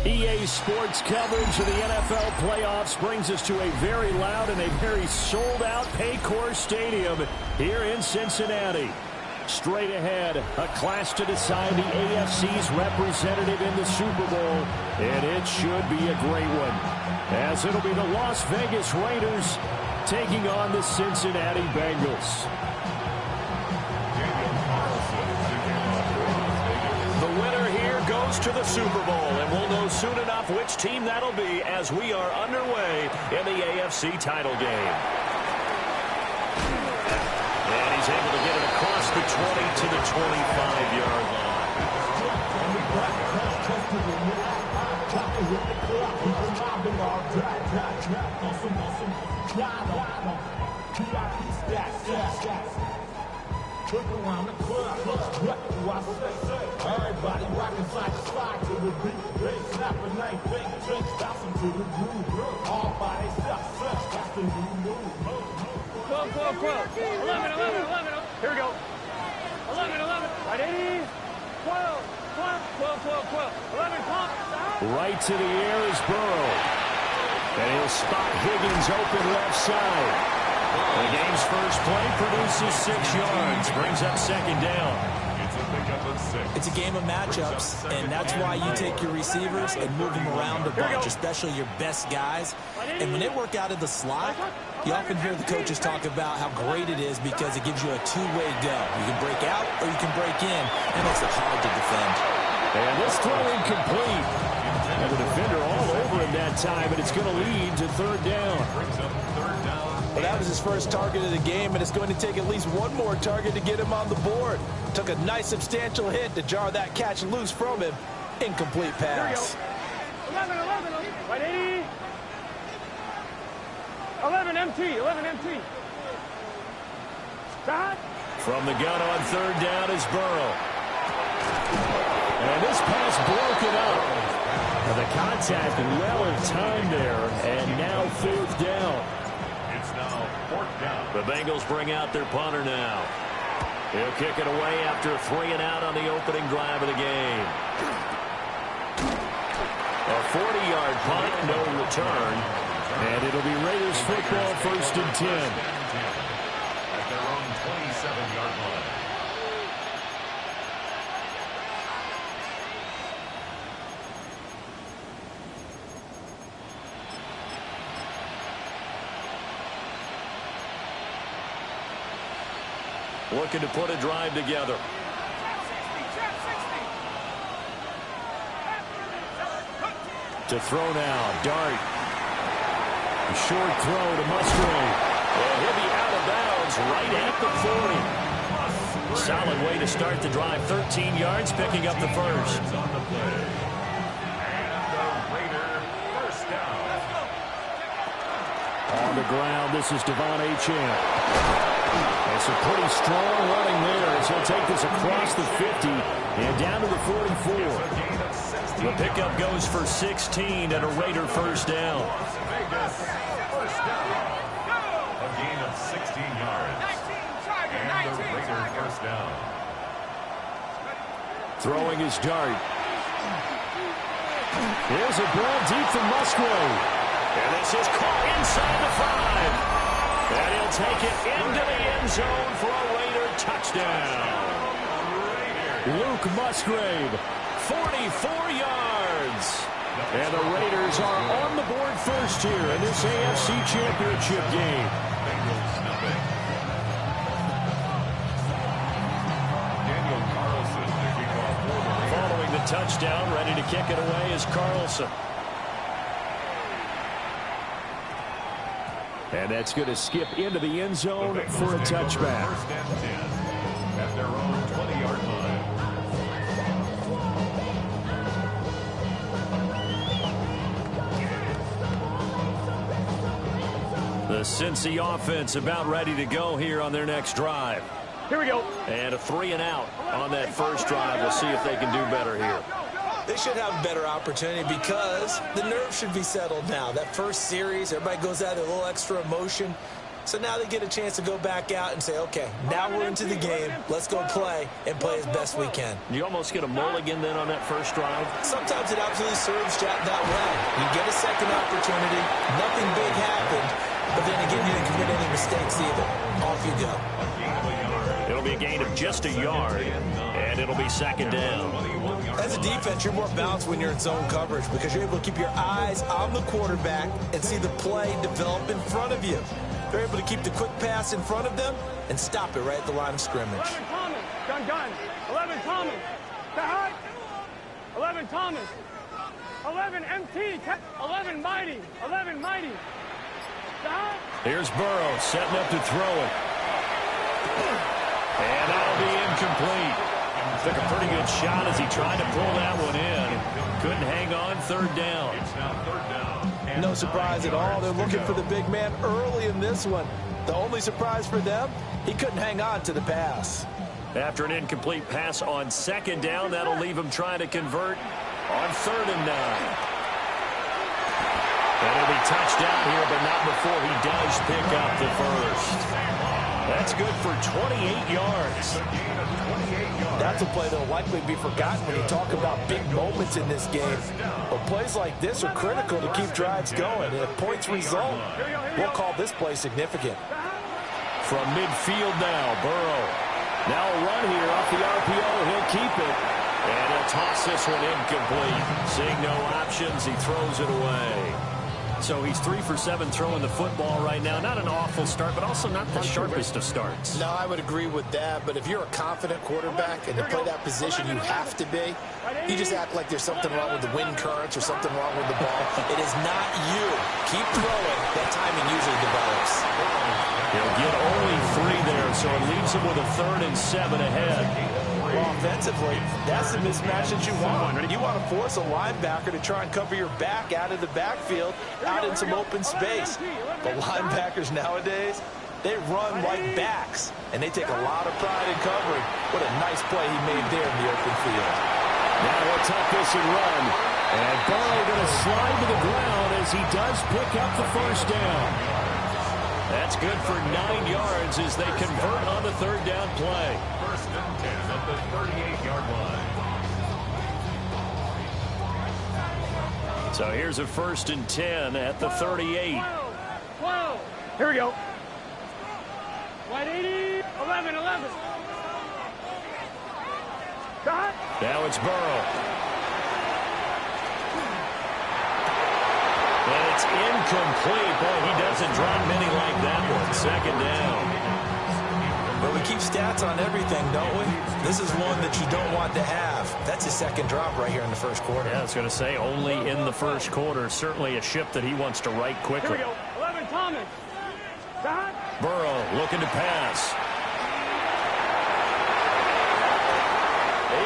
EA Sports coverage of the NFL playoffs brings us to a very loud and a very sold-out Paycor Stadium here in Cincinnati. Straight ahead, a clash to decide the AFC's representative in the Super Bowl, and it should be a great one, as it'll be the Las Vegas Raiders taking on the Cincinnati Bengals. Goes to the Super Bowl, and we'll know soon enough which team that'll be as we are underway in the AFC title game. And he's able to get it across the 20 to the 25-yard line. Look around the club, what do I say? Everybody rockin' side to side to the beat. They snapping like big drinks, bouncing to the groove. All by themselves, that's the new move. 12, 11. Here we go. 11. Right, 12, 11, pump. Right to the air is Burrow. And he'll spot Higgins open left side. The game's first play produces 6 yards, brings up second down. It's a game of matchups, and that's why you take your receivers and move them around a bunch, especially your best guys. And when they work out of the slot, you often hear the coaches talk about how great it is because it gives you a two-way go. You can break out or you can break in, and it makes it hard to defend. And this throw incomplete. And the defender all over him that time, and it's going to lead to third down. Well, that was his first target of the game, and it's going to take at least one more target to get him on the board. Took a nice substantial hit to jar that catch loose from him. Incomplete pass. 11, right, 80. 11 MT. Stop. From the gun on third down is Burrow. And this pass broken up. And the contact well in time there, and now fourth down. It's now The Bengals bring out their punter now. He'll kick it away after 3 and out on the opening drive of the game. A 40-yard punt, no return. And it'll be Raiders football, 1st and 10. At their own 27-yard line. Looking to put a drive together. To throw now, Dart. A short throw to Musgrave. And he'll be out of bounds right at the 40. Solid way to start the drive. 13 yards, picking up the first. On the play. And the Raider first down. On the ground, this is Devon Achane. It's a pretty strong running there as he'll take this across the 50 and down to the 44. The pickup goes for 16 and a Raider first down. Vegas first down. A gain of 16 yards. And the Raider first down. Throwing his Dart. Here's a ball deep from Musgrave. And this is caught inside the 5. And he'll take it into the end zone for a Raider touchdown. Luke Musgrave, 44 yards. and the Raiders are on the board first here in this AFC Championship game. Bengals nothing. Daniel Carlson, the kickoff for the Raiders. Following the touchdown, ready to kick it away is Carlson. And that's going to skip into the end zone for a touchback. First and 10 at their own 20-yard line. The Cincy offense about ready to go here on their next drive. Here we go. And a 3 and out on that first drive. We'll see if they can do better here. They should have a better opportunity because the nerves should be settled now. That first series, everybody goes out with a little extra emotion. So now they get a chance to go back out and say, okay, now we're into the game. Let's go play and play as best we can. You almost get a mulligan then on that first drive. Sometimes it absolutely serves that way. You get a second opportunity. Nothing big happened. But then again, you didn't commit any mistakes either. Off you go. It'll be a gain of just a yard, and it'll be second down. As a defense, you're more balanced when you're in zone coverage because you're able to keep your eyes on the quarterback and see the play develop in front of you. They're able to keep the quick pass in front of them and stop it right at the line of scrimmage. 11 Thomas. Gun. 11 Thomas. To high. 11 Thomas. 11 MT. 11 Mighty. 11 Mighty. To high. Here's Burrow setting up to throw it. And that'll be incomplete. Took a pretty good shot as he tried to pull that one in. Couldn't hang on, third down. It's now third down. No surprise at all. They're looking for the big man early in this one. The only surprise for them, he couldn't hang on to the pass. After an incomplete pass on second down, that'll leave him trying to convert on 3rd and 9. And he'll be touched down here, but not before he does pick up the first. That's good for 28 yards. That's a play that'll likely be forgotten when you talk about big moments in this game. But plays like this are critical to keep drives going. And if points result, we'll call this play significant. From midfield now, Burrow. Now a run here off the RPO. He'll keep it. And he'll toss this one incomplete. Seeing no options, he throws it away. So he's 3 for 7 throwing the football right now. Not an awful start, but also not the sharpest of starts. No, I would agree with that. But if you're a confident quarterback and to play that position, you have to be. You just act like there's something wrong with the wind currents or something wrong with the ball. It is not you. Keep throwing. That timing usually develops. He'll get only 3 there, so it leaves him with a 3rd and 7 ahead. Offensively, that's the mismatch that you want. You want to force a linebacker to try and cover your back out of the backfield, out in some open space. But linebackers nowadays, they run like backs, and they take a lot of pride in covering. What a nice play he made there in the open field. Now he'll tuck this and run. And Burrow going to slide to the ground as he does pick up the first down. That's good for 9 yards as they convert on the third down play. First and 10 at the 38-yard line. So here's a first and 10 at the 38. 12. Here we go. Wide 80. 11. Got. Now it's Burrow. And it's incomplete. Boy, he doesn't drop many like that one. Second down. But we keep stats on everything, don't we? This is one that you don't want to have. That's his second drop right here in the first quarter. Yeah, I was going to say only in the first quarter. Certainly a ship that he wants to right quickly. Here we go. 11 Thomas. Got. Burrow looking to pass.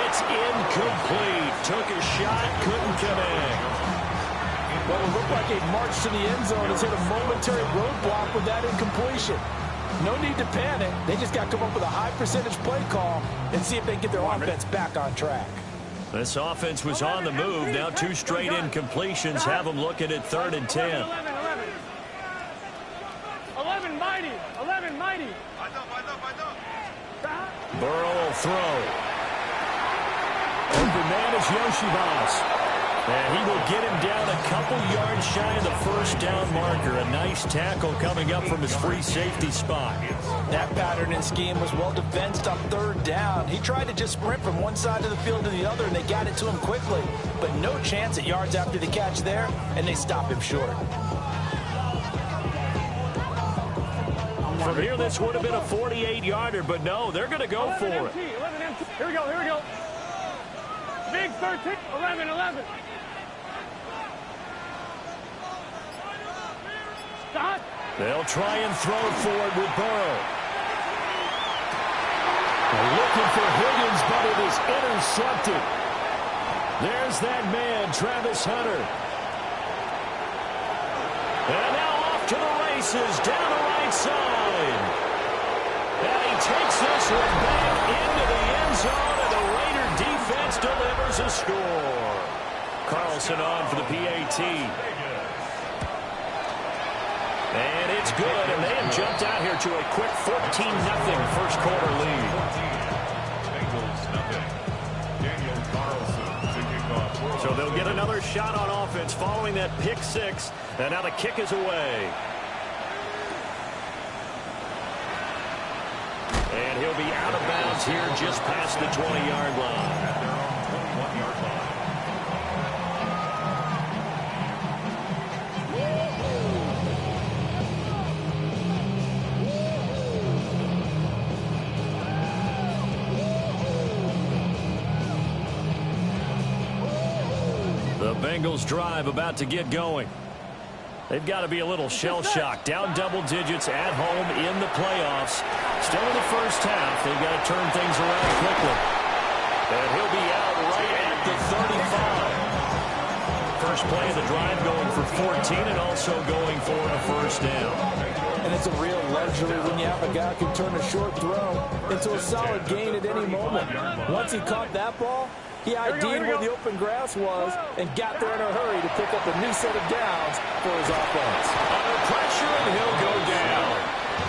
It's incomplete. Took a shot, couldn't connect. Well, it looked like a march to the end zone has hit a momentary roadblock with that incompletion. No need to panic. They just got to come up with a high percentage play call and see if they can get their offense back on track. This offense was on the move. Now 2 straight incompletions have them looking at 3rd and 10. 11 mighty. 11 mighty. Burrow will throw. Open man is Yoshibas. And he will get him down a couple yards shy of the first down marker. A nice tackle coming up from his free safety spot. That pattern and scheme was well defensed on 3rd down. He tried to just sprint from one side of the field to the other, and they got it to him quickly. But no chance at yards after the catch there, and they stop him short. From here, this would have been a 48-yarder, but no, they're going to go for it. 11 MT. Here we go. Big 13. 11. Stop. They'll try and throw forward with Burrow. They're looking for Higgins, but it is intercepted. There's that man, Travis Hunter. And now off to the races, down the right side. And he takes this one back into the end zone, and the Raider defense delivers a score. Carlson on for the PAT. And it's good, and they have jumped out here to a quick 14-0 first quarter lead. So they'll get another shot on offense following that pick 6, and now the kick is away. And he'll be out of bounds here just past the 20-yard line. The Bengals drive about to get going. They've got to be a little shell-shocked. Down double digits at home in the playoffs. Still in the first half. They've got to turn things around quickly. And he'll be out right at the 35. First play of the drive going for 14 and also going for a first down. And it's a real luxury when you have a guy who can turn a short throw into a solid gain at any moment. Once he caught that ball, he ID'd where the open grass was and got there in a hurry to pick up a new set of downs for his offense. Under pressure, and he'll go down.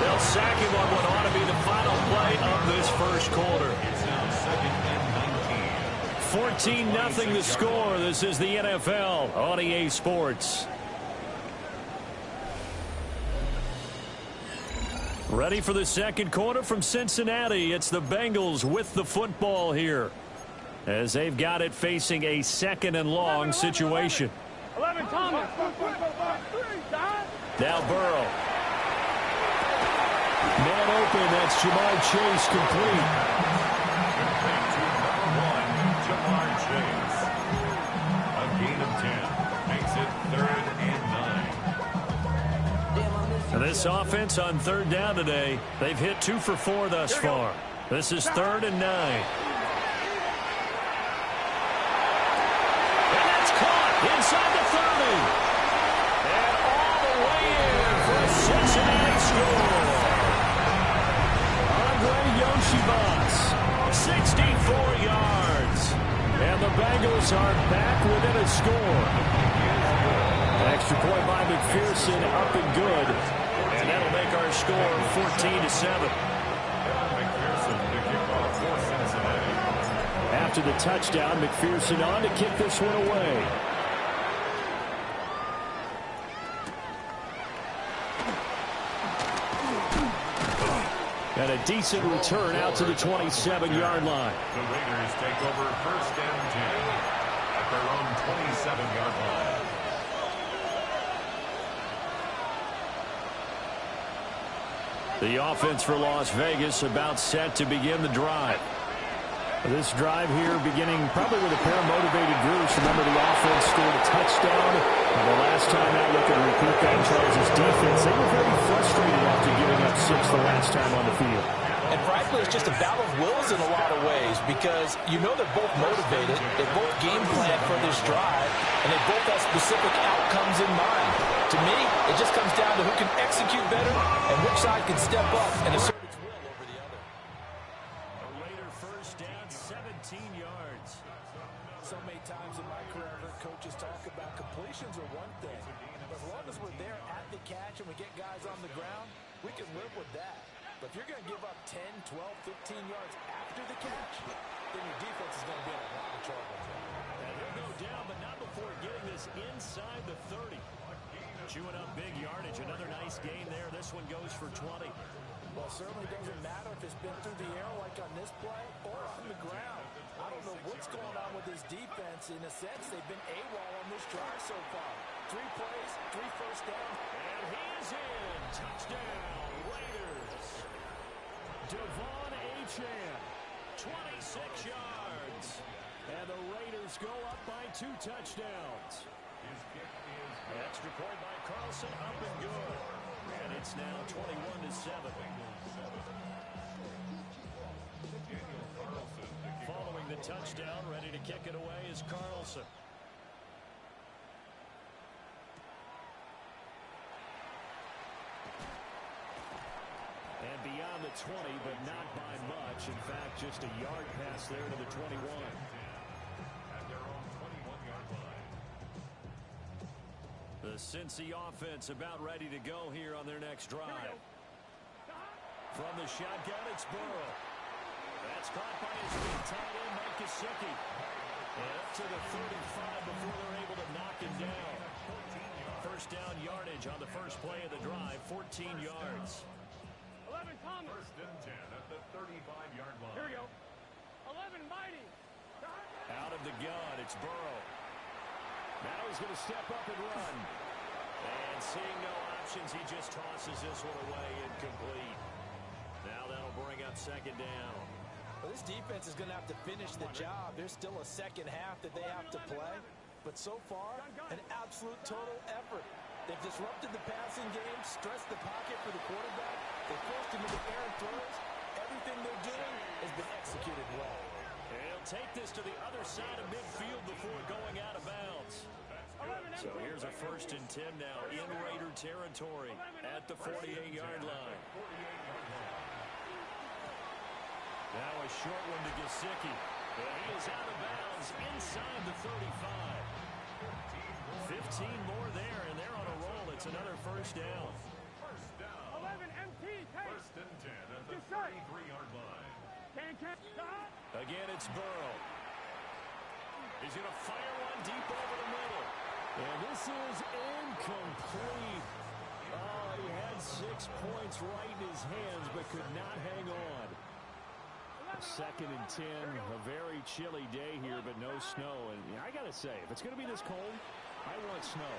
They'll sack him on what ought to be the final play of this first quarter. 14-0 the score. This is the NFL on EA Sports. Ready for the second quarter from Cincinnati. It's the Bengals with the football here, as they've got it facing a 2nd and long situation. 11 Thomas. Now Burrow. Man open, that's Jamar Chase complete. Jamar Chase. A gain of 10 makes it 3rd and 9. And this offense on 3rd down today, they've hit 2 for 4 thus far. This is 3rd and 9. Inside the 30. And all the way in for a Cincinnati score. Andre Yoshibas, 64 yards. And the Bengals are back within a score. An extra point by McPherson, up and good. And that'll make our score 14-7. McPherson to kick off for Cincinnati. After the touchdown, McPherson on to kick this one away. And a decent return out to the 27-yard line. The Raiders take over 1st and 10 at their own 27-yard line. The offense for Las Vegas about set to begin the drive. This drive here beginning probably with a pair of motivated groups. Remember, the offense scored a touchdown. And the last time out, look at repeat that Charles' defense. They were very frustrated after giving up 6 the last time on the field. And frankly, it's just a battle of wills in a lot of ways because you know they're both motivated. They both game plan for this drive, and they both have specific outcomes in mind. To me, it just comes down to who can execute better and which side can step up and assert its will over the other. A Raider first down, 17 yards. So many times in my career, I've heard coaches talk about completions are one thing. But as long as we're there at the catch and we get guys on the ground, we can live with that. But if you're going to give up 10, 12, 15 yards after the catch, then your defense is going to be in a lot of trouble. And he'll go down, but not before getting this inside the 30. Chewing up big yardage. Another nice gain there. This one goes for 20. Well, it certainly doesn't matter if it's been through the air like on this play or on the ground. I don't know what's going on with this defense. In a sense, they've been AWOL on this drive so far. 3 plays, 3 first downs. And he's in. Touchdown, Raiders. Devon Achane, 26 yards. And the Raiders go up by 2 touchdowns. Extra point by Carlson, up and good. And it's now 21-7. Following the touchdown, ready to kick it away is Carlson. And beyond the 20, but not by much. In fact, just a yard pass there to the 21. The Cincy offense about ready to go here on their next drive. From the shotgun, it's Burrow. That's caught by his big tight end, Mike Gesicki. And up to the 35 before they're able to knock him down. First down yardage on the first play of the drive, 14 yards. 11 Thomas. 1st and 10 at the 35-yard line. Here we go. 11 Mighty. Out of the gun, it's Burrow. Now he's going to step up and run. And seeing no options, he just tosses this one away, incomplete. Now that'll bring up 2nd down. Well, this defense is going to have to finish the job. There's still a second half that they have to play. But so far, an absolute total effort. They've disrupted the passing game, stressed the pocket for the quarterback. They forced him into errant throws. Everything they're doing has been executed well. He'll take this to the other side of midfield before going out of bounds. So here's a 1st and 10 now in Raider territory at the 48-yard line. Now a short one to Gesicki. And he is out of bounds inside the 35. 15 more there, and they're on a roll. It's another 1st down. 11 MT. 1st and 10 at the 33-yard line. Again, it's Burrow. He's going to fire one deep over the middle. And this is incomplete. Oh, he had 6 points right in his hands, but could not hang on. 2nd and 10, a very chilly day here, but no snow. And I got to say, if it's going to be this cold, I want snow.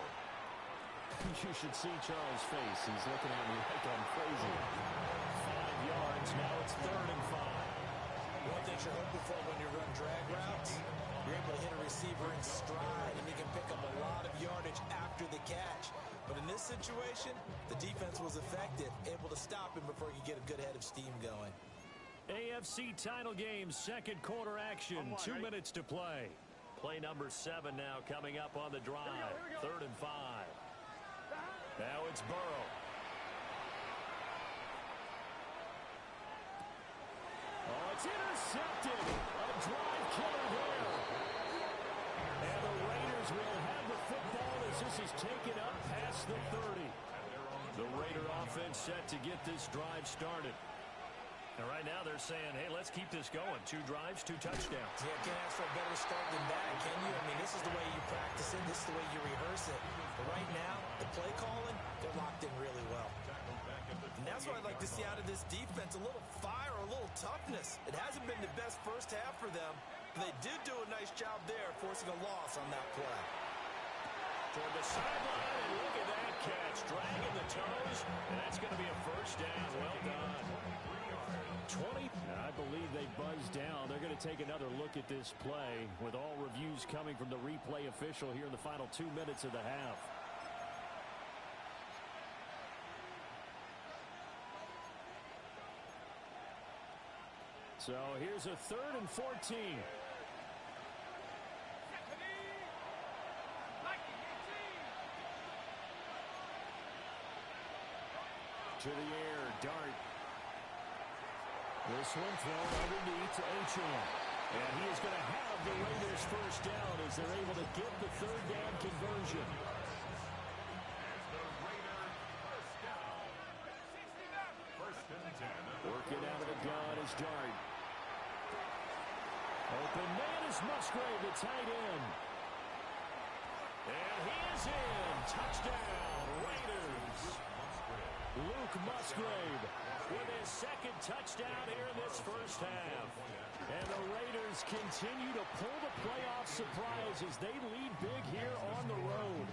You should see Charles' face. He's looking at me like I'm crazy. 5 yards, now it's 3rd and 5. One thing you're hoping for when you run drag routes, you're able to hit a receiver in stride, and you can pick up a lot of yardage after the catch. But in this situation, the defense was effective, able to stop him before he could get a good head of steam going. AFC title game, 2nd quarter action, 2 minutes to play. Play number 7 now coming up on the drive. 3rd and 5. Now it's Burrow. Oh, it's intercepted. A drive killer there. And the Raiders will have the football as this is taken up past the 30. The Raiders Raider offense set to get this drive started. And right now they're saying, hey, let's keep this going. 2 drives, 2 touchdowns. Yeah, can't ask for a better start than that, can you? I mean, this is the way you practice it. This is the way you rehearse it. But right now, the play calling, they're locked in really well. And that's what I'd like to see out of this defense, a little fire, a little toughness. It hasn't been the best first half for them, but they did do a nice job there, forcing a loss on that play. Toward the sideline, and look at that catch. Dragging the toes, and that's going to be a first down. Well done. 20. I believe they buzzed down. They're going to take another look at this play with all reviews coming from the replay official here in the final 2 minutes of the half. So here's a 3rd and 14. To the air, Dart. This one thrown underneath to Achane. And he is going to have the Raiders first down as they're able to get the 3rd down conversion. First and 10. Working out of the gun is Dart. Open man is Musgrave, the tight end. And he is in. Touchdown, Raiders. Luke Musgrave with his 2nd touchdown here in this first half. And the Raiders continue to pull the playoff surprise as they lead big here on the road.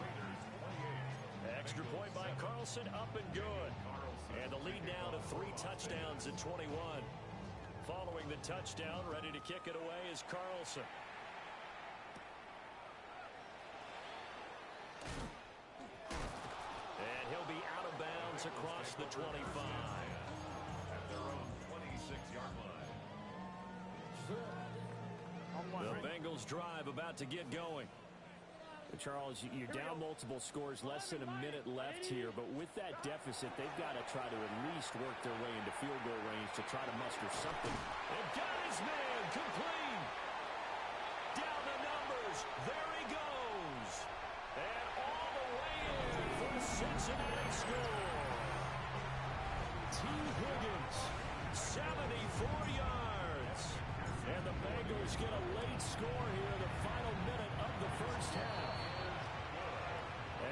Extra point by Carlson, up and good. And the lead now to 3 touchdowns at 21. Following the touchdown, ready to kick it away is Carlson. And he'll be out of bounds across the 25. At their own 26-yard line. The Bengals drive about to get going. Charles, you're down multiple scores, less than a minute left here, but with that deficit, they've got to try to at least work their way into field goal range to try to muster something. And got his man, complete. Down the numbers, there he goes. And all the way in for the Cincinnati score. T. Higgins, 74 yards. And the Bengals get a late score here in the final minute of the first half.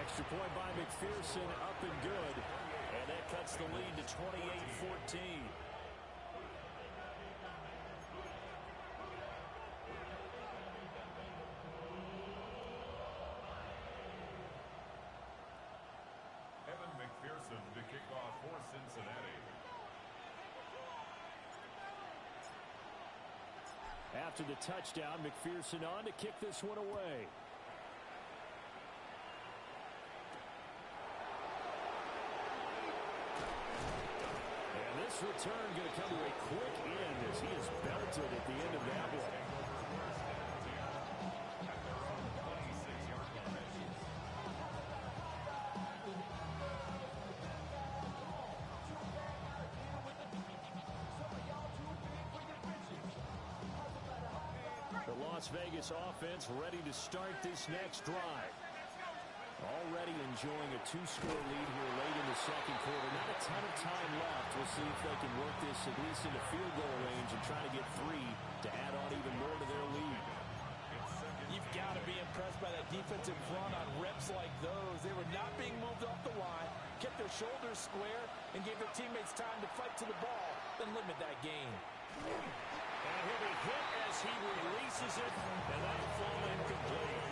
Extra point by McPherson, up and good. And that cuts the lead to 28-14. Evan McPherson to kick off for Cincinnati. After the touchdown, McPherson on to kick this one away. And this return going to come to a quick end as he is belted at the end of that one. The Las Vegas offense ready to start this next drive. Already enjoying a 2-score lead here late in the second quarter. Not a ton of time left. We'll see if they can work this at least into field goal range and try to get 3 to add on even more to their lead. You've got to be impressed by that defensive front on reps like those. They were not being moved off the line, kept their shoulders square, and gave their teammates time to fight to the ball, then limit that gain. And he'll be hit as he releases it, and that'll fall incomplete.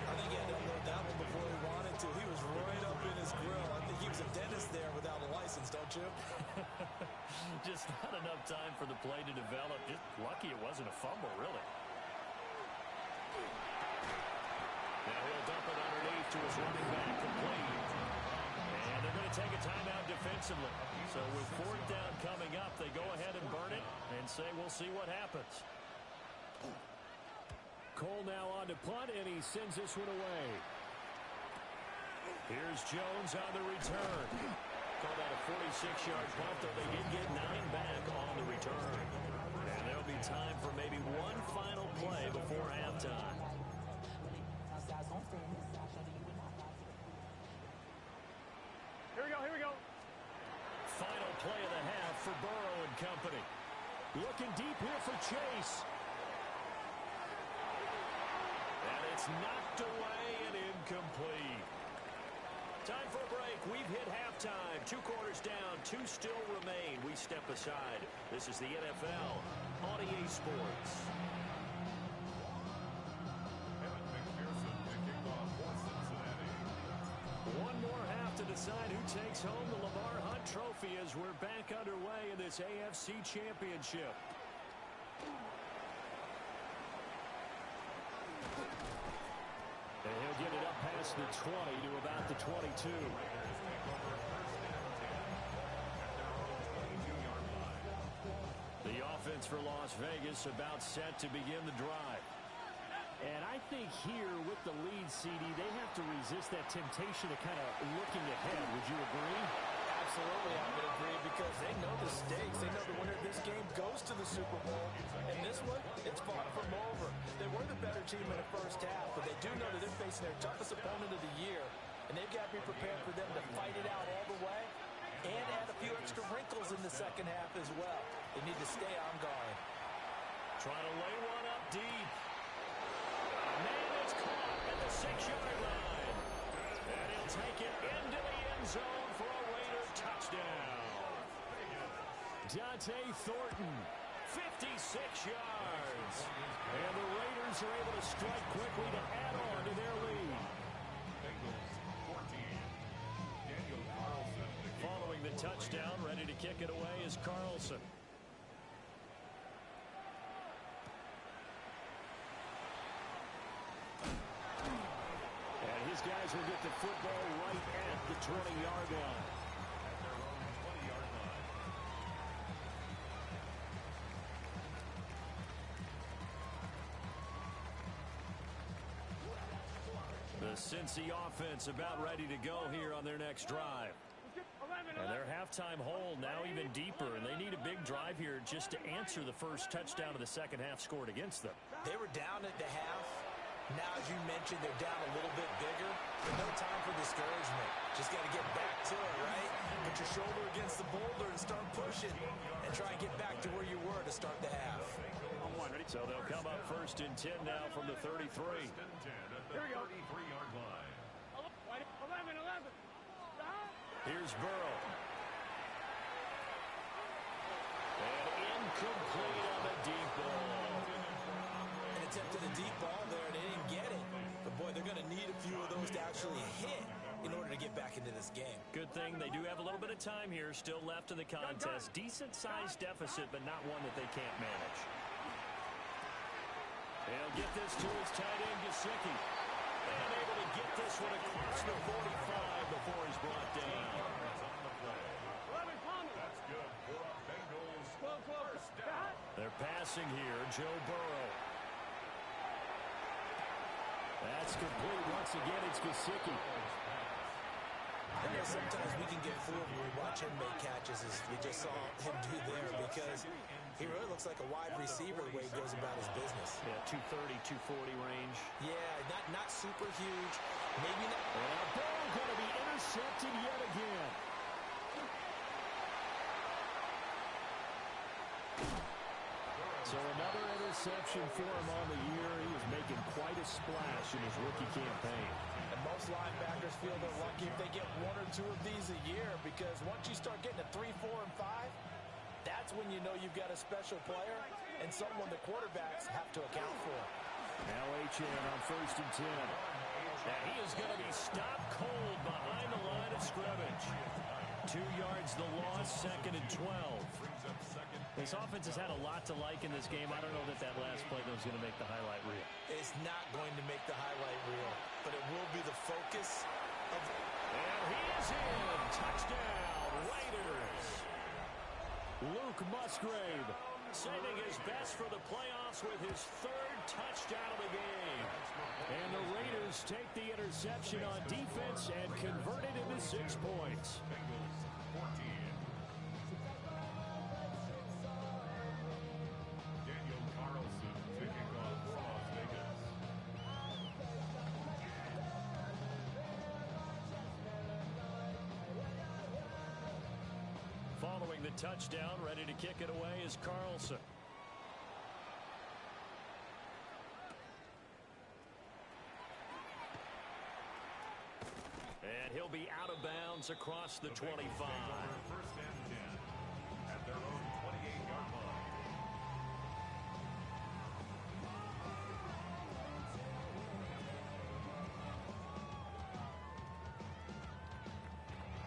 I think he had to unload that one before he wanted to. He was right up in his grill. I think he was a dentist there without a license, don't you? Just not enough time for the play to develop. Just lucky it wasn't a fumble, really. Now he'll dump it underneath to his running back, complete. And they're going to take a timeout defensively. So with 4th down coming up, they go ahead and burn it and say we'll see what happens. Cole now on to punt, and he sends this one away. Here's Jones on the return. Called that a 46-yard punt, though they did get 9 back on the return. And there'll be time for maybe one final play before halftime. Here we go, here we go. play of the half for Burrow and company. Looking deep here for Chase. And it's knocked away and incomplete. Time for a break. We've hit halftime. 2 quarters down, 2 still remain. We step aside. This is the NFL on EA Sports. One more half to decide who takes home the Lamar Hunt Trophy as we're back underway in this AFC Championship. And he'll get it up past the 20 to about the 22. The offense for Las Vegas about set to begin the drive. And I think here with the lead, CD, they have to resist that temptation of kind of looking ahead. Would you agree? Absolutely, I would agree, because they know the stakes. They know the winner of this game goes to the Super Bowl. And this one, it's far from over. They were the better team in the first half, but they do know that they're facing their toughest opponent of the year. And they've got to be prepared for them to fight it out all the way and add a few extra wrinkles in the second half as well. They need to stay on guard. Trying to lay one up deep. Man, it's caught at the 6-yard line. And he'll take it into the end zone for a Raider touchdown. Dante Thornton, 56 yards. And the Raiders are able to strike quickly to add on to their lead. Following the touchdown, ready to kick it away is Carlson. And his guys will get the football right at the 20-yard line. At their own 20-yard line. The Cincy offense about ready to go here on their next drive. And their halftime hole now even deeper, and they need a big drive here just to answer the first touchdown of the second half scored against them. They were down at the half. Now, as you mentioned, they're down a little bit bigger, but no time for discouragement. Just got to get back to it, right? Put your shoulder against the boulder and start pushing, and try and get back to where you were to start the half. So they'll come up 1st and 10 now from the 33. First and 10 at the 33-yard line. 11. Here's Burrow. And incomplete on the deep ball. An attempt at a deep ball there, and they didn't get it. But, boy, they're going to need a few of those to actually hit in order to get back into this game. Good thing they do have a little bit of time here still left in the contest. Decent-sized deficit, but not one that they can't manage. He'll get this to his tight end, Gesicki. And able to get this one across the 45 before he's brought down. That's good for a Bengals first down. They're passing here, Joe Burrow. That's complete. Once again, it's Gesicki. I know sometimes we can get fooled when we watch him make catches, as we just saw him do there, because he really looks like a wide receiver the way he goes about his business. Yeah, 230, 240 range. Yeah, not super huge. Maybe not. And Burrow going to be intercepted yet again. So another interception for him on the year. He is making quite a splash in his rookie campaign. And most linebackers feel they're lucky if they get 1 or 2 of these a year, because once you start getting to 3, 4, and 5, that's when you know you've got a special player and someone the quarterbacks have to account for. Now HN on 1st and 10. And he is going to be stopped cold behind the line of scrimmage. 2 yards the loss, 2nd and 12. This offense has had a lot to like in this game. I don't know that last play was going to make the highlight reel. It's not going to make the highlight reel, but it will be the focus of... And he is in. Touchdown, Raiders. Luke Musgrave saving his best for the playoffs with his 3rd touchdown of the game. And the Raiders take the interception on defense and convert it into 6 points. Bengals 14. Daniel Carlson to kick off for Las Vegas. Following scoring the touchdown. Ready to kick it away is Carlson. And he'll be out of bounds across the 25. First and 10 at their own 28-yard line.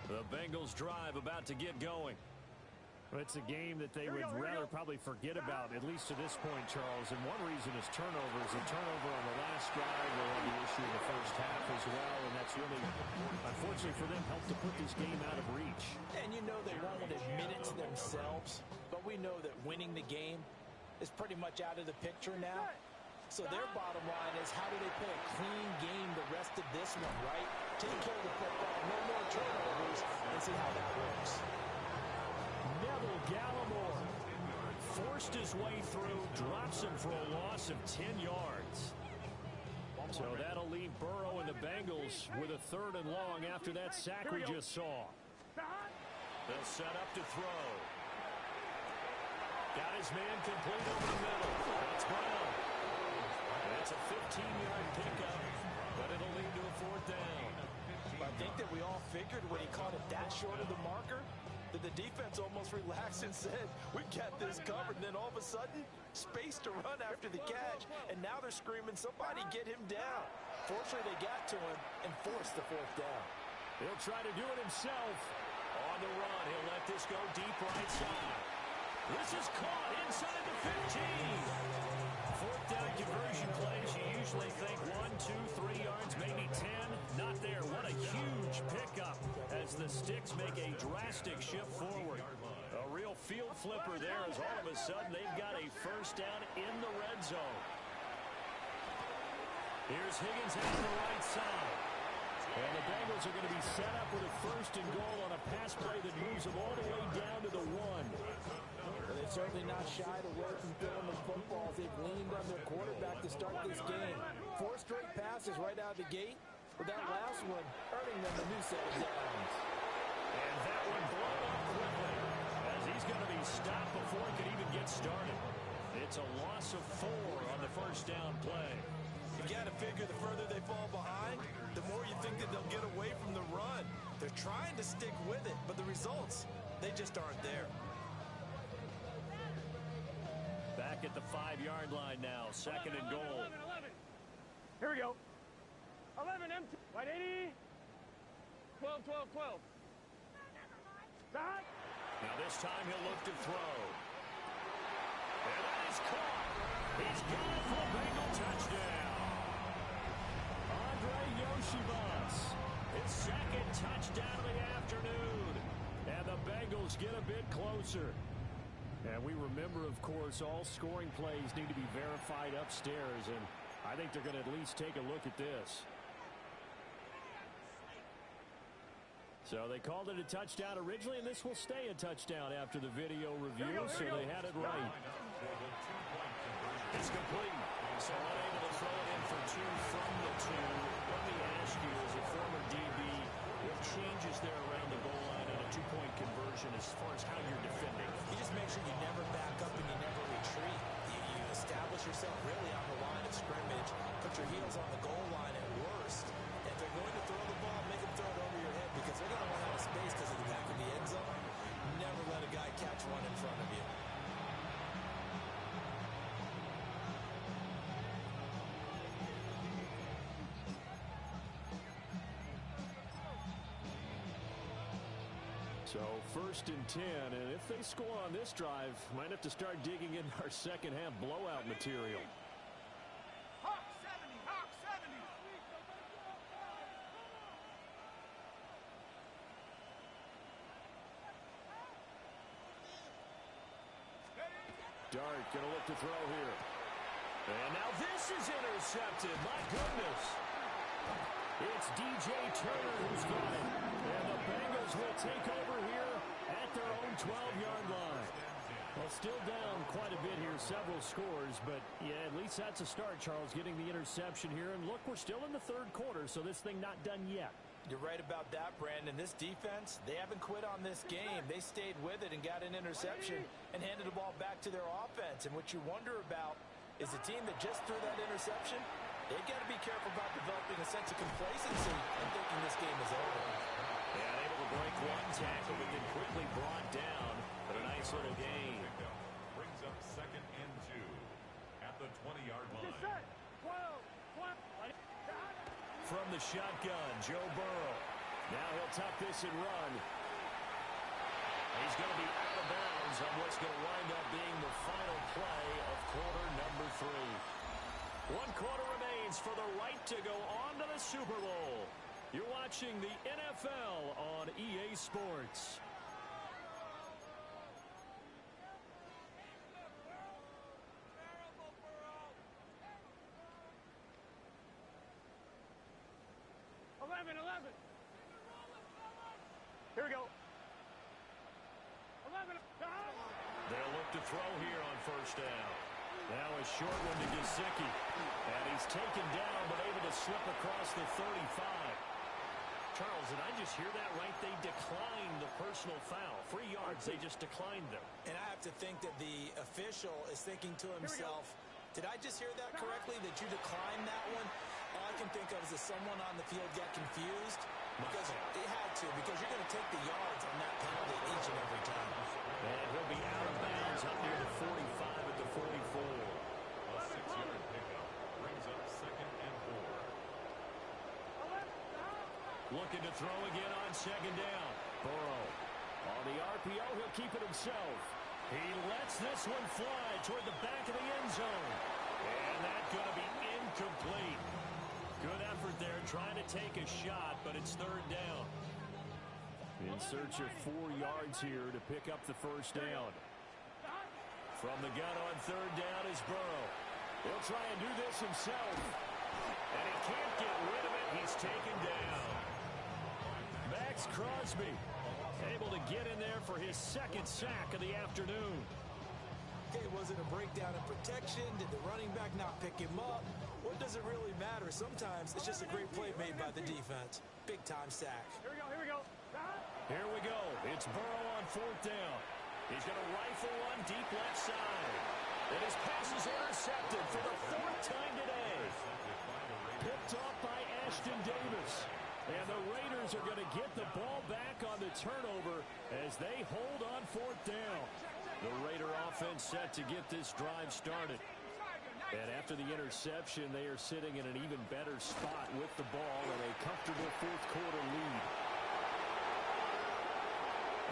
The Bengals drive about to get going. It's a game that they would rather probably forget about, at least to this point, Charles. And one reason is turnovers. A turnover on the last drive, they had the issue in the first half as well. And that's really, unfortunately for them, helped to put this game out of reach. And you know they won't admit it to themselves, but we know that winning the game is pretty much out of the picture now. So their bottom line is, how do they play a clean game the rest of this one, right? Take care of the football, no more turnovers, and see how that works. Neville Gallimore forced his way through, drops him for a loss of 10 yards. So that'll leave Burrow and the Bengals with a 3rd and long after that sack we just saw. They'll set up to throw. Got his man complete over the middle. That's Brown. It's a 15-yard pickup, but it'll lead to a 4th down. I think that we all figured when he caught it that short of the marker that the defense almost relaxed and said, we've got this covered. And then all of a sudden, space to run after the catch. And now they're screaming, somebody get him down. Fortunately, they got to him and forced the 4th down. He'll try to do it himself. On the run, he'll let this go deep right side. This is caught inside the 15. 4th down conversion plays, you usually think 1, 2, 3 yards, maybe 10. Not there. What a huge pickup as the Sticks make a drastic shift forward. A real field flipper there as all of a sudden they've got a 1st down in the red zone. Here's Higgins out on the right side. And the Bengals are going to be set up with a 1st and goal on a pass play that moves them all the way down to the 1. Well, they've certainly not shied away from throwing the footballs. They've leaned on their quarterback to start this game. 4 straight passes right out of the gate, with that last one earning them a new set of downs. And that one blown up quickly as he's going to be stopped before he could even get started. It's a loss of 4 on the 1st down play. You got to figure the further they fall behind, the more you think that they'll get away from the run. They're trying to stick with it, but the results, they just aren't there. Back at the 5-yard line now, 2nd and goal. 11. Here we go. 11 empty. Right 80. 12, 12, 12. Back. Now this time he'll look to throw. And that is caught. He's got it for a Bengal touchdown. Andre Yoshibas, his 2nd touchdown of the afternoon. And the Bengals get a bit closer. And we remember, of course, all scoring plays need to be verified upstairs. And I think they're going to at least take a look at this. So they called it a touchdown originally, and this will stay a touchdown after the video review, so they had it right. It's complete. So unable to throw it in for 2 from the 2. Let me ask you, as a former DB, what changes there around the goal line in a 2-point conversion as far as how you're defending? You just make sure you never back up and you never retreat. You establish yourself really on the line of scrimmage, put your heels on the goal line at worst. If they're going to throw the ball, make them throw it over your head because they're going to run out of space because of the back of the end zone. Never let a guy catch one in front of you. So 1st and 10, and if they score on this drive, might have to start digging in our second half blowout material. Hawk 70, Hawk 70. Dart going to look to throw here. And now this is intercepted. My goodness. It's DJ Turner who's got it. And the Bengals will take over here at their own 12-yard line. Well, still down quite a bit here, several scores, but yeah, at least that's a start, Charles, getting the interception here. And look, we're still in the 3rd quarter, so this thing not done yet. You're right about that, Brandon. This defense, they haven't quit on this game. They stayed with it and got an interception and handed the ball back to their offense. And what you wonder about is the team that just threw that interception, they've got to be careful about developing a sense of complacency and thinking this game is over. Yeah, able to break one tackle, but then quickly brought down. But a nice little gain. Brings up 2nd and 2 at the 20-yard line. From the shotgun, Joe Burrow. Now he'll tuck this and run. He's going to be out of bounds on what's going to wind up being the final play of quarter number 3. 1 quarter remains for the right to go on to the Super Bowl. You're watching the NFL on EA Sports. Here we go. 11. They'll look to throw here on 1st down. Now a short one to Gesicki. And he's taken down but able to slip across the 35. Charles, did I just hear that right? They declined the personal foul. 3 yards, they just declined them. And I have to think that the official is thinking to himself, did I just hear that correctly, that you declined that one? All I can think of is that someone on the field got confused. Because it had to, because you're going to take the yards on that penalty each and every time. And he'll be out of bounds up near the 45 at the 44. A 6-yard pickup brings up 2nd and 4. Looking to throw again on 2nd down. Burrow on the RPO, he'll keep it himself. He lets this one fly toward the back of the end zone. And that's going to be incomplete. Good effort there trying to take a shot, but it's 3rd down. In search of 4 yards here to pick up the 1st down. From the gun on 3rd down is Burrow. He'll try and do this himself. And he can't get rid of it. He's taken down. Max Crosby able to get in there for his 2nd sack of the afternoon. Okay, was it a breakdown in protection? Did the running back not pick him up? What does it really matter? Sometimes it's just a great play made by the defense. Big-time sack. Here we go, here we go. Here we go. It's Burrow on 4th down. He's going to rifle one deep left side. And his pass is intercepted for the 4th time today. Picked off by Ashton Davis. And the Raiders are going to get the ball back on the turnover as they hold on 4th down. The Raider offense set to get this drive started. And after the interception, they are sitting in an even better spot with the ball and a comfortable 4th quarter lead.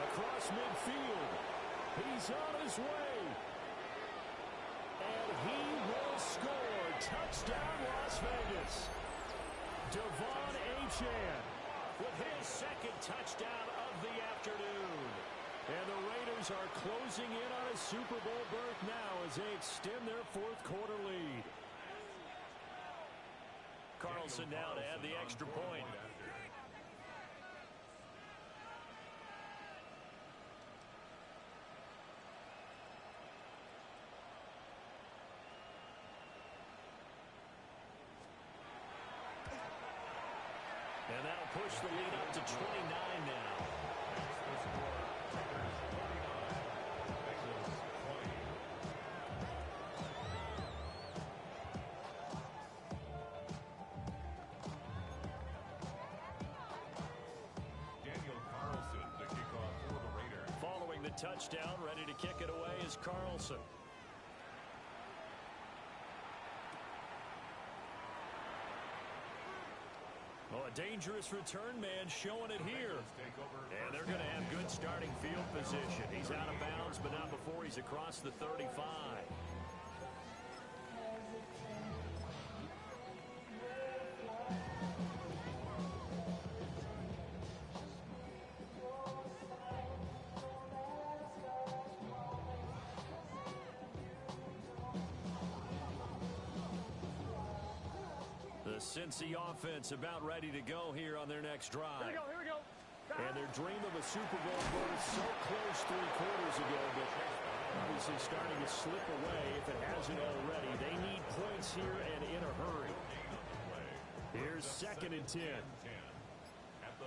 Across midfield, he's on his way. And he will score. Touchdown, Las Vegas. Devon Achane with his 2nd touchdown of the afternoon. And the Raiders are closing in on a Super Bowl berth now as they extend their 4th quarter lead. Carlson now to add the extra point. And that'll push the lead up to 29 now. Following the touchdown, ready to kick it away is Carlson. Oh, a dangerous return man showing it here. And they're going to have good starting field position. He's out of bounds, but not before he's across the 35. Cincy offense about ready to go here on their next drive. Here we go, here we go. And their dream of a Super Bowl berth so close 3 quarters ago, but obviously starting to slip away if it hasn't already. They need points here and in a hurry. Here's 2nd and 10. At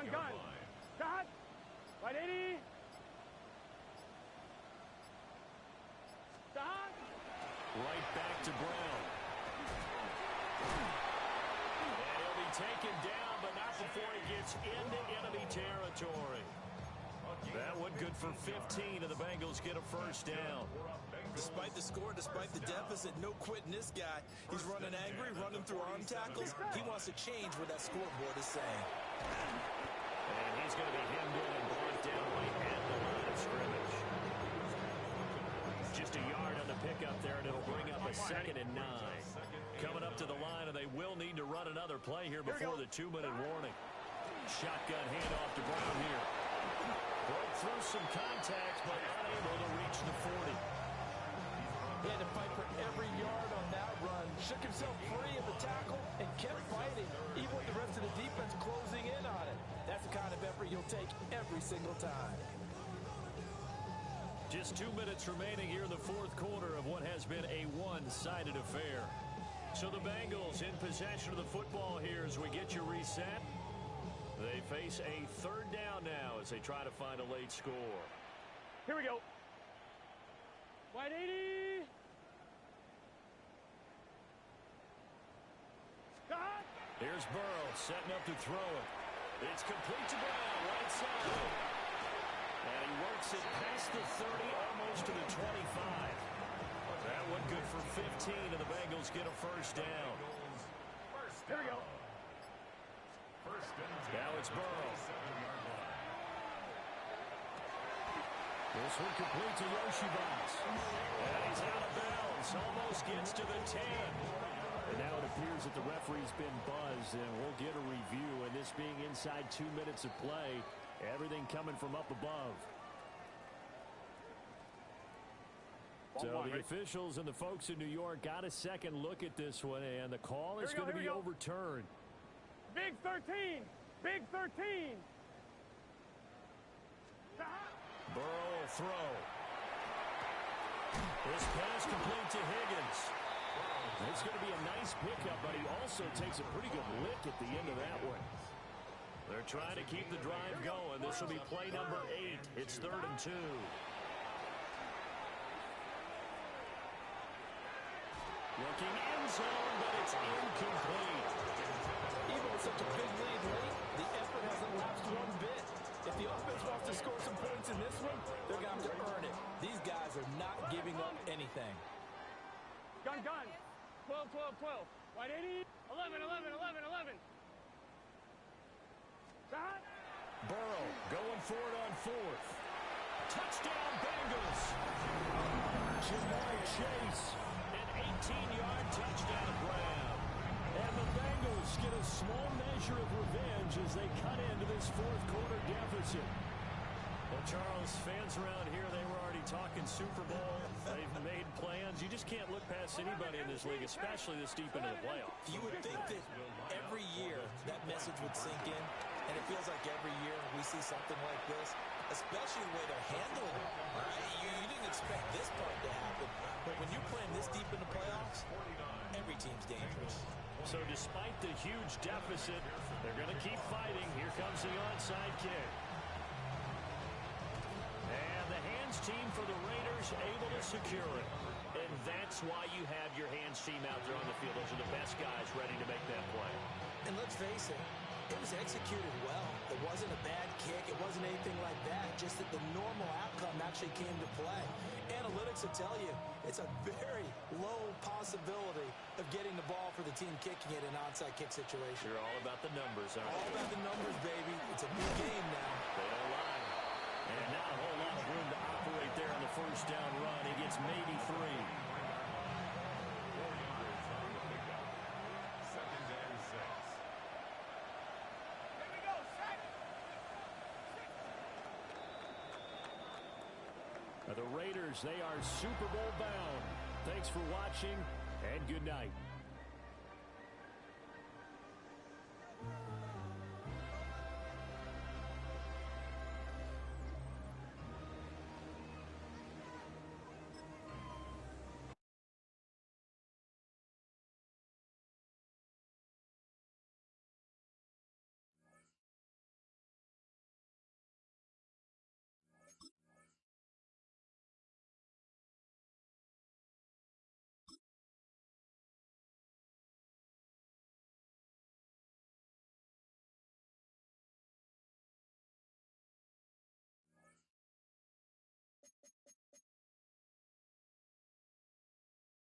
15-yard line. Cut. Right 80. Stop. Right back to Brown. And he'll be taken down, but not before he gets into enemy territory. That one good for 15, and the Bengals get a first down. Despite the score, despite the deficit, no quitting this guy. He's running angry, running through arm tackles. He wants to change what that scoreboard is saying. And he's going to be hemmed in and brought down right at the line of scrimmage. Just a yard on the pickup there, and it'll bring up a 2nd and 9. Coming up to the line, and they will need to run another play here before the 2-minute warning. Shotgun handoff to Brown here. Broke through some contact, but unable to reach the 40. He had to fight for every yard on that run. Shook himself free of the tackle and kept fighting, even with the rest of the defense closing in on it. That's the kind of effort you'll take every single time. Just 2 minutes remaining here in the fourth quarter of what has been a one-sided affair. So the Bengals in possession of the football here as we get you reset. They face a 3rd down now as they try to find a late score. Here we go. Wide 80. Cut. Here's Burrow setting up to throw it. It's complete to Brown, right side. And he works it past the 30, almost to the 25. That one good for 15, and the Bengals get a first down. Here we go. Now it's Burrow. This one complete to Yoshibas. And he's out of bounds. Almost gets to the 10. And now it appears that the referee's been buzzed, and we'll get a review. And this being inside 2 minutes of play, everything coming from up above. So the officials and the folks in New York got a second look at this one, and the call is going to be overturned. Big 13. Big 13. Burrow will throw. This pass complete to Higgins. It's going to be a nice pickup, but he also takes a pretty good lick at the end of that one. They're trying to keep the drive going. This will be play number 8. It's 3rd and 2. Looking end zone, but it's incomplete. Even with such a big lead late, the effort hasn't lapsed one bit. If the offense wants to score some points in this one, they're going to have to earn it. These guys are not giving up anything. Gun. 12, 12, 12. Wide 80. 11, 11, 11, 11. Cut. Burrow going for it on 4th. Touchdown, Bengals. Jamar Chase. An 18-yard touchdown to Brown. And the Bengals get a small measure of revenge as they cut into this fourth quarter deficit. Well, Charles, fans around here, they were already talking Super Bowl. They've made plans. You just can't look past anybody in this league, especially this deep into the playoffs. You would think that every year that message would sink in, and it feels like every year we see something like this, especially the way they're handling it. Right? You didn't expect this part to happen, but when you're playing this deep in the playoffs, every team's dangerous. So despite the huge deficit, they're going to keep fighting. Here comes the onside kick. And the hands team for the Raiders able to secure it. And that's why you have your hands team out there on the field. Those are the best guys ready to make that play. And let's face it, it was executed well. It wasn't a bad kick. It wasn't anything like that. Just that the normal outcome actually came to play. Analytics will tell you it's a very low possibility of getting the ball for the team kicking it in an onside kick situation. You're all about the numbers, aren't you? All about the numbers, baby. It's a big game now. They don't lie. And not a whole lot of room to operate there on the first down run. He gets maybe 3. 2nd and 6. The Raiders, they are Super Bowl bound. Thanks for watching, and good night.